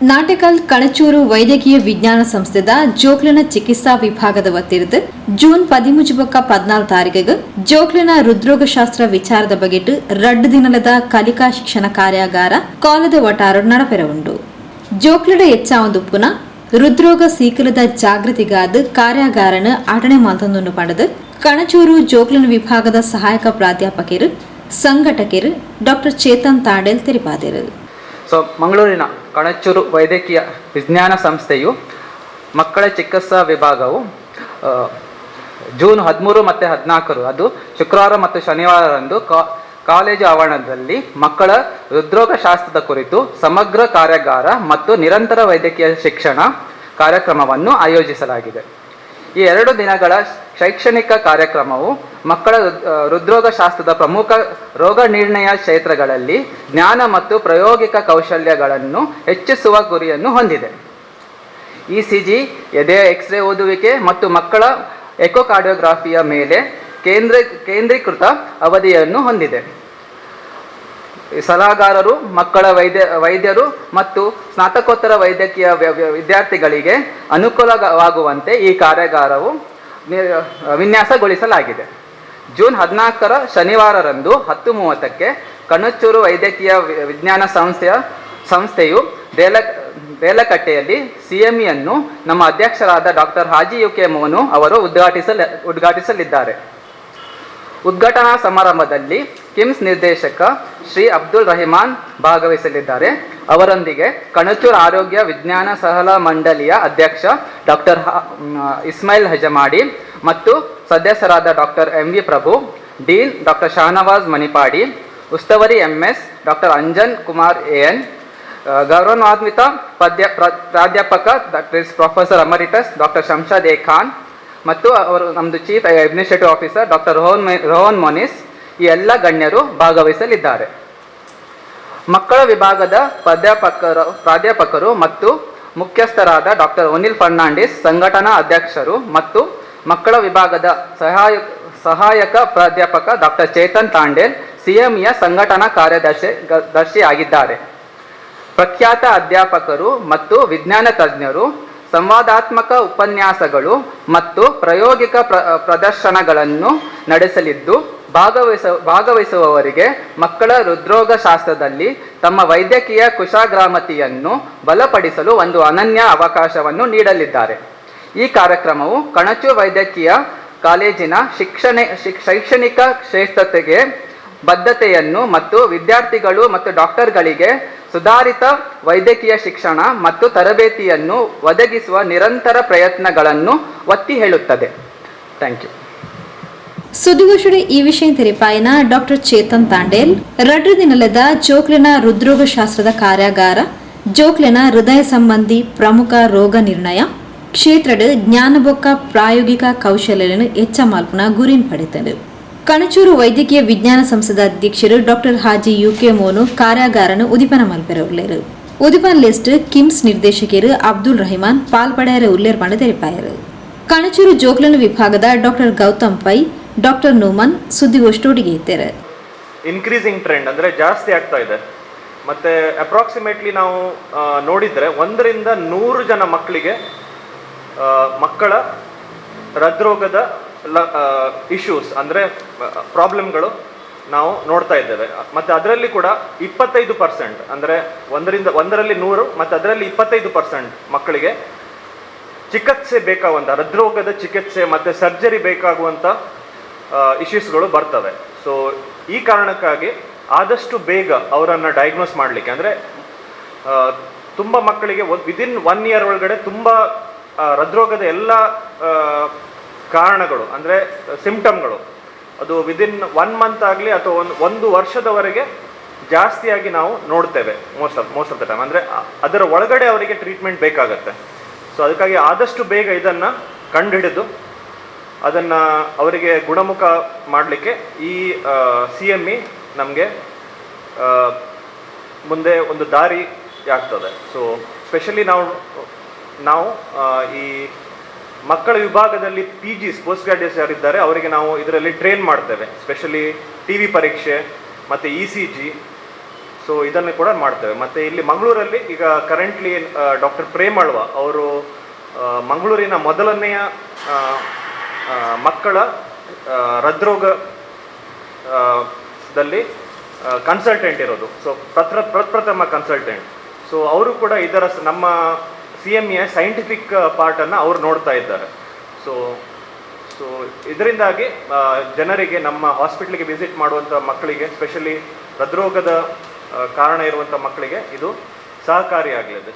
ನಾಟಕಲ್ ಕಣಚೂರು ವೈದ್ಯಕೀಯ ವಿಜ್ಞಾನ ಸಂಸ್ಥೆದ ಜೋಕ್ಲಿನ ಚಿಕಿತ್ಸಾ ವಿಭಾಗದ ವತಿರ್ದು ಜೂನ್ 13-14 ತಾರೀಕಿಗೆ ಜೋಕ್ಲಿನ ಹೃದ್ರೋಗಶಾಸ್ತ್ರ ವಿಚಾರದ ಬಗೆಟ್ 2 ದಿನದ ಕಲಿಕಾ ಶಿಕ್ಷಣ ಕಾರ್ಯಾಗಾರ ಕಾಲದ ಒಟಾರು ನಡಪೆರವುಂಡು. ಜೋಕ್ಲಿಡ ಎಚ್ಚಾವೊಂದುಪ್ಪುನ ಹೃದ್ರೋಗ ಸೀಕಲದ ಜಾಗೃತಿಗಾದ ಕಾರ್ಯಾಗಾರನ ಆಟಣೆ ಮಾತೊಂದನ್ನು ಪಡೆದು ಕಣಚೂರು ಜೋಕ್ಲಿನ ವಿಭಾಗದ ಸಹಾಯಕ ಪ್ರಾಧ್ಯಾಪಕರು ಸಂಘಟಕರು ಡಾಕ್ಟರ್ ಚೇತನ್ ತಾಂಡೇಲ್ ತೆರಿಪಾದರು. ಮಂಗಳೂರಿನ ಕಣಚೂರು ವೈದ್ಯಕೀಯ ವಿಜ್ಞಾನ ಸಂಸ್ಥೆಯು ಮಕ್ಕಳ ಚಿಕಿತ್ಸಾ ವಿಭಾಗವು ಜೂನ್ 13 ಮತ್ತು 14 ಅದು ಶುಕ್ರವಾರ ಮತ್ತು ಶನಿವಾರರಂದು ಕಾಲೇಜು ಆವರಣದಲ್ಲಿ ಮಕ್ಕಳ ಹೃದ್ರೋಗಶಾಸ್ತ್ರದ ಕುರಿತು ಸಮಗ್ರ ಕಾರ್ಯಾಗಾರ ಮತ್ತು ನಿರಂತರ ವೈದ್ಯಕೀಯ ಶಿಕ್ಷಣ ಕಾರ್ಯಕ್ರಮವನ್ನು ಆಯೋಜಿಸಲಾಗಿದೆ. ಈ 2 ದಿನಗಳ ಶೈಕ್ಷಣಿಕ ಕಾರ್ಯಕ್ರಮವು ಮಕ್ಕಳ ಹೃದ್ರೋಗಶಾಸ್ತ್ರದ ಪ್ರಮುಖ ರೋಗ ನಿರ್ಣಯ ಕ್ಷೇತ್ರಗಳಲ್ಲಿ ಜ್ಞಾನ ಮತ್ತು ಪ್ರಾಯೋಗಿಕ ಕೌಶಲ್ಯಗಳನ್ನು ಹೆಚ್ಚಿಸುವ ಗುರಿಯನ್ನು ಹೊಂದಿದೆ. ECG, ಎದೆಯ ಎಕ್ಸ್ರೇ ಓದುವಿಕೆ ಮತ್ತು ಮಕ್ಕಳ ಎಕೋಕಾರ್ಡಿಯೋಗ್ರಫಿಯ ಮೇಲೆ ಕೇಂದ್ರೀಕೃತ ಅವಧಿಯನ್ನು ಹೊಂದಿದೆ. ಸಲಹಾಗಾರರು, ಮಕ್ಕಳ ವೈದ್ಯರು ಮತ್ತು ಸ್ನಾತಕೋತ್ತರ ವೈದ್ಯಕೀಯ ವಿದ್ಯಾರ್ಥಿಗಳಿಗೆ ಅನುಕೂಲವಾಗುವಂತೆ ಈ ಕಾರ್ಯಾಗಾರವು ವಿನ್ಯಾಸಗೊಳಿಸಲಾಗಿದೆ. ಜೂನ್ 14 ಶನಿವಾರರಂದು 10:30ಕ್ಕೆ ಕಣಚೂರು ವೈದ್ಯಕೀಯ ವಿಜ್ಞಾನ ಸಂಸ್ಥೆಯು ದೇಲಕಟ್ಟೆಯಲ್ಲಿ CMEಯನ್ನು ನಮ್ಮ ಅಧ್ಯಕ್ಷರಾದ ಡಾಕ್ಟರ್ ಹಾಜಿ UK ಮೋನು ಅವರು ಉದ್ಘಾಟಿಸಲಿದ್ದಾರೆ. ಉದ್ಘಾಟನಾ ಸಮಾರಂಭದಲ್ಲಿ ಕಿಮ್ಸ್ ನಿರ್ದೇಶಕ ಶ್ರೀ ಅಬ್ದುಲ್ ರಹಿಮಾನ್ ಭಾಗವಹಿಸಲಿದ್ದಾರೆ. ಅವರೊಂದಿಗೆ ಕಣಚೂರು ಆರೋಗ್ಯ ವಿಜ್ಞಾನ ಸಲಹಾ ಮಂಡಳಿಯ ಅಧ್ಯಕ್ಷ ಡಾಕ್ಟರ್ ಇಸ್ಮಾಯಿಲ್ ಹಜಮಾಡಿ ಮತ್ತು ಸದಸ್ಯರಾದ doctor MV Prabhu, dean doctor Shanawaz Manipadi, ಉಸ್ತುವಾರಿ MS doctor Anjan Kumar AN, ಗೌರವಾನ್ವಿತ ಪ್ರಾಧ್ಯಾಪಕ professor emeritus doctor Shamshad Khan ಮತ್ತು ಅವರು ನಮ್ಮದು chief administrative officer doctor Rohan Monis ಈ ಎಲ್ಲ ಗಣ್ಯರು ಭಾಗವಹಿಸಲಿದ್ದಾರೆ. ಮಕ್ಕಳ ವಿಭಾಗದ ಪ್ರಾಧ್ಯಾಪಕರು ಮತ್ತು ಮುಖ್ಯಸ್ಥರಾದ ಡಾಕ್ಟರ್ ಒನಿಲ್ ಫರ್ನಾಂಡಿಸ್ ಸಂಘಟನಾ ಅಧ್ಯಕ್ಷರು ಮತ್ತು ಮಕ್ಕಳ ವಿಭಾಗದ ಸಹಾಯಕ ಪ್ರಾಧ್ಯಾಪಕ ಡಾಕ್ಟರ್ ಚೇತನ್ ತಾಂಡೇಲ್ CMEಯ ಸಂಘಟನಾ ಕಾರ್ಯದರ್ಶಿಯಾಗಿದ್ದಾರೆ. ಪ್ರಖ್ಯಾತ ಅಧ್ಯಾಪಕರು ಮತ್ತು ವಿಜ್ಞಾನ ತಜ್ಞರು ಸಂವಾದಾತ್ಮಕ ಉಪನ್ಯಾಸಗಳು ಮತ್ತು ಪ್ರಾಯೋಗಿಕ ಪ್ರದರ್ಶನಗಳನ್ನು ನಡೆಸಲಿದ್ದು ಭಾಗವಹಿಸುವವರಿಗೆ ಮಕ್ಕಳ ಹೃದ್ರೋಗಶಾಸ್ತ್ರದಲ್ಲಿ ತಮ್ಮ ವೈದ್ಯಕೀಯ ಕುಶಾಗ್ರಾಮತಿಯನ್ನು ಬಲಪಡಿಸಲು ಒಂದು ಅನನ್ಯ ಅವಕಾಶವನ್ನು ನೀಡಲಿದ್ದಾರೆ. ಈ ಕಾರ್ಯಕ್ರಮವು ಕಣಚೂರು ವೈದ್ಯಕೀಯ ಕಾಲೇಜಿನ ಶೈಕ್ಷಣಿಕ ಶ್ರೇಷ್ಠತೆಗೆ ಬದ್ಧತೆಯನ್ನು ಮತ್ತು ವಿದ್ಯಾರ್ಥಿಗಳು ಮತ್ತು ಡಾಕ್ಟರ್ಗಳಿಗೆ ಸುಧಾರಿತ ವೈದ್ಯಕೀಯ ಶಿಕ್ಷಣ ಮತ್ತು ತರಬೇತಿಯನ್ನು ಒದಗಿಸುವ ನಿರಂತರ ಪ್ರಯತ್ನಗಳನ್ನು ಒತ್ತಿ ಹೇಳುತ್ತದೆ. Thank you. ಸುದ್ದಿಗೋಷ್ಠಿയുടെ ಈ ವಿಷಯ ತೆರಿಪಾಯಿನ ಡಾಕ್ಟರ್ ಚೇತನ್ ತಾಂಡೇಲ್ 2 ದಿನದ ಜೋಕ್ಲಿನ ಹೃದ್ರೋಗಶಾಸ್ತ್ರದ ಕಾರ್ಯಾಗಾರ ಜೋಕ್ಲಿನ ಹೃದಯ ಸಂಬಂಧಿ ಪ್ರಮುಖ ರೋಗ ನಿರ್ಣಯ ಕ್ಷೇತ್ರದ ಜ್ಞಾನಬೊಕ್ಕ ಪ್ರಾಯೋಗಿಕ ಕೌಶಲ್ಯಗಳನ್ನು ಹೆಚ್ಚ ಮಾಲ್ಪನ ಗುರಿನ್ ಪಡೆದರು. ಕಣಚೂರು ವೈದ್ಯಕೀಯ ವಿಜ್ಞಾನ ಸಂಸ್ಥೆದ ಅಧ್ಯಕ್ಷರು ಡಾಕ್ಟರ್ ಹಾಜಿ UK ಮೋನು ಕಾರ್ಯಾಗಾರನು ಉದಿಪನ ಮಲ್ಪೆರವುಳ್ಳರು. ಉದಿಪನ ಲಿಸ್ಟ್ ಕಿಮ್ಸ್ ನಿರ್ದೇಶಕರು ಅಬ್ದುಲ್ ರಹಿಮಾನ್ ಪಾಲ್ಪಡೆಯರ ಉಲ್ಲೇರ್ ಮಾಡಿ ತೆರಿಪಾಯರು. ಕಣಚೂರು ಜೋಕ್ಲಿನ ವಿಭಾಗದ ಡಾಕ್ಟರ್ ಗೌತಮ್ ಪೈ, ಡಾಕ್ಟರ್ ನೂಮನ್ ಸುದ್ದಿಗೋಷ್ಠಿಗೆ ಇದ್ದಾರೆ. ಇನ್ಕ್ರೀಸಿಂಗ್ ಟ್ರೆಂಡ್ ಅಂದರೆ ಜಾಸ್ತಿ ಆಗ್ತಾ ಇದೆ. ಮತ್ತು ಅಪ್ರಾಕ್ಸಿಮೇಟ್ಲಿ ನಾವು ನೋಡಿದರೆ 1ರಿಂದ 100 ಜನ ಮಕ್ಕಳಿಗೆ ಮಕ್ಕಳ ಹೃದ್ರೋಗದ ಇಶ್ಯೂಸ್ ಅಂದರೆ ಪ್ರಾಬ್ಲಮ್ಗಳು ನಾವು ನೋಡ್ತಾ ಇದ್ದೇವೆ. ಮತ್ತು ಅದರಲ್ಲಿ ಕೂಡ 25% ಅಂದರೆ 1ರಲ್ಲಿ 100 ಮತ್ತು ಅದರಲ್ಲಿ 25% ಮಕ್ಕಳಿಗೆ ಚಿಕಿತ್ಸೆ ಬೇಕಾಗುವಂಥ ಹೃದ್ರೋಗದ ಚಿಕಿತ್ಸೆ ಮತ್ತು ಸರ್ಜರಿ ಬೇಕಾಗುವಂಥ ಇಶ್ಯೂಸ್ಗಳು ಬರ್ತವೆ. ಸೊ ಈ ಕಾರಣಕ್ಕಾಗಿ ಆದಷ್ಟು ಬೇಗ ಅವರನ್ನು ಡಯಾಗ್ನೋಸ್ ಮಾಡಲಿಕ್ಕೆ ಅಂದರೆ ತುಂಬ ಮಕ್ಕಳಿಗೆ ವಿದಿನ್ 1 year ಒಳಗಡೆ ತುಂಬ ಹೃದ್ರೋಗದ ಎಲ್ಲ ಕಾರಣಗಳು ಅಂದರೆ ಸಿಂಪ್ಟಮ್ಗಳು ಅದು ವಿದಿನ್ 1 month ಆಗಲಿ ಅಥವಾ ಒಂದು ವರ್ಷದವರೆಗೆ ಜಾಸ್ತಿಯಾಗಿ ನಾವು ನೋಡ್ತೇವೆ ಮೋಸ್ಟ್ ಆಫ್ ದ ಟೈಮ್. ಅಂದರೆ ಅದರ ಒಳಗಡೆ ಅವರಿಗೆ ಟ್ರೀಟ್ಮೆಂಟ್ ಬೇಕಾಗತ್ತೆ. ಸೊ ಅದಕ್ಕಾಗಿ ಆದಷ್ಟು ಬೇಗ ಇದನ್ನು ಕಂಡುಹಿಡಿದು ಅದನ್ನು ಅವರಿಗೆ ಗುಣಮುಖ ಮಾಡಲಿಕ್ಕೆ ಈ CME ನಮಗೆ ಮುಂದೆ ಒಂದು ದಾರಿ ಆಗ್ತದೆ. ಸೊ ಸ್ಪೆಷಲಿ ನಾವು ಈ ಮಕ್ಕಳ ವಿಭಾಗದಲ್ಲಿ PGs ಪೋಸ್ಟ್ ಗ್ರಾಡ್ಯುಯೇಟ್ಸ್ ಯಾರಿದ್ದಾರೆ ಅವರಿಗೆ ನಾವು ಇದರಲ್ಲಿ ಟ್ರೈನ್ ಮಾಡ್ತೇವೆ. ಸ್ಪೆಷಲಿ TB ಪರೀಕ್ಷೆ ಮತ್ತು ECG. ಸೊ ಇದನ್ನು ಕೂಡ ಮಾಡ್ತೇವೆ. ಮತ್ತು ಇಲ್ಲಿ ಮಂಗಳೂರಲ್ಲಿ ಈಗ ಕರೆಂಟ್ಲಿ ಡಾಕ್ಟರ್ ಪ್ರೇಮಳ್ವ ಅವರು ಮಂಗಳೂರಿನ ಮೊದಲನೆಯ ಮಕ್ಕಳ ಹೃದ್ರೋಗದಲ್ಲಿ ಕನ್ಸಲ್ಟೆಂಟ್ ಇರೋದು. ಸೊ ಪ್ರಪ್ರಥಮ ಕನ್ಸಲ್ಟೆಂಟ್. ಸೊ ಅವರು ಕೂಡ ಇದರ ನಮ್ಮ CME ಸೈಂಟಿಫಿಕ್ ಪಾರ್ಟನ್ನು ಅವರು ನೋಡ್ತಾ ಇದ್ದಾರೆ. ಸೊ ಇದರಿಂದಾಗಿ ಜನರಿಗೆ ನಮ್ಮ ಹಾಸ್ಪಿಟ್ಲಿಗೆ ವಿಸಿಟ್ ಮಾಡುವಂಥ ಮಕ್ಕಳಿಗೆ, ಸ್ಪೆಷಲಿ ಹೃದ್ರೋಗದ ಕಾರಣ ಇರುವಂಥ ಮಕ್ಕಳಿಗೆ ಇದು ಸಹಕಾರಿಯಾಗಲಿದೆ.